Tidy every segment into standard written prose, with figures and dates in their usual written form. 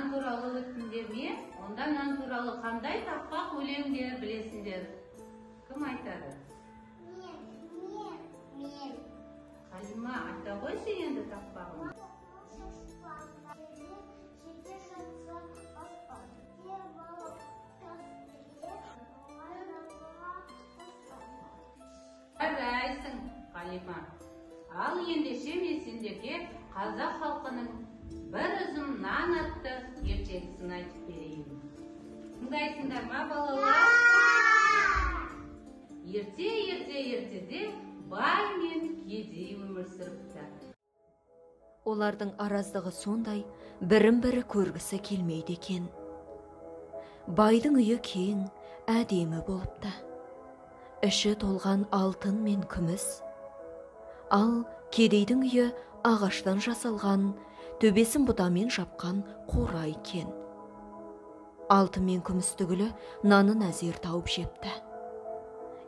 нан туралы өттіңдер ме? Онда нан туралы қандай тақпақ өлеңдер білесіңдер? Кім айтады? Мен. Қалима, айта қойшы енді тақпағын. Жарайсың, Қалима. Ал ендеше мен сендерге қазақ халқының бір үзім нан атты ертегісін айтып берейін. Тыңдайсыңдар ма, балалар? Ертеде бай мен кедей өмір сүріпті. Олардың араздығы сондай, бірін-бірі көргісі келмейді екен. Байдың үйі кең, әдемі болыпты. Іші толған алтын мен күміс. Ал кедейдің үйі ағаштан жасалған, төбесін бұтамен жапқан қора екен. Алтын мен күміс түгілі нанын әзер тауып жепті.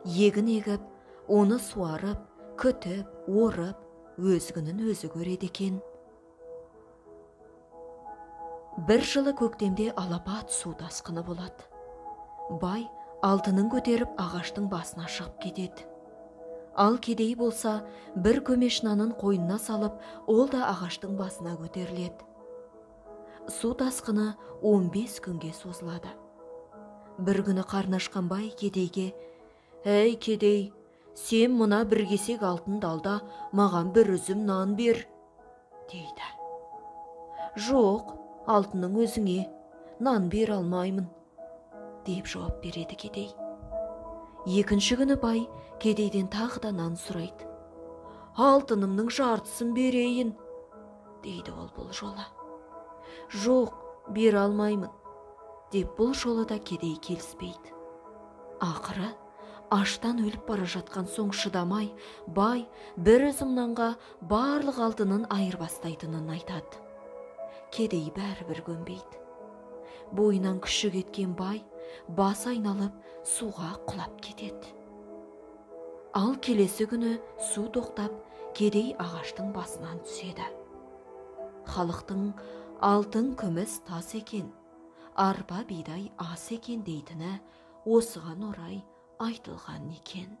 Егін егіп, оны суарып, күтіп, орып, өз күнін өзі көреді екен. Бір жылы көктемде алапат су тасқыны болады. Бай алтынын көтеріп ағаштың басына шығып кетеді. Ал кедей болса, бір көмеш нанын қойнына салып, ол да ағаштың басына көтеріледі. Су тасқыны 15 күнге созылады. Бір күні қарны ашқан бай кедейге: «Әй кедей, сен мына бір кесек алтынды ал да маған бір үзім нан бер», дейді. «Жоқ, алтының өзіңе, нан бер алмаймын», деп жауап береді кедей. Екінші күні бай кедейден тағы да нан сұрайды. «Алтынымның жартысын берейін», дейді ол бұл жолы. «Жоқ, бер алмаймын», деп бұл жолы да кедей келіспейді. Ақыры аштан өліп бара жатқан соң шыдамай, бай бір үзім нанға барлық алтынын айырбастайтынын айтады. Кедей бәрібір көнбейді. Бойынан күші кеткен бай бас айналып суға құлап кетеді. Ал келесі күні су тоқтап, кедей ағаштың басынан түседі. Халықтың алтын күміс тас екен, арпа бидай ас екен дейтіні осыған орай айтылған екен.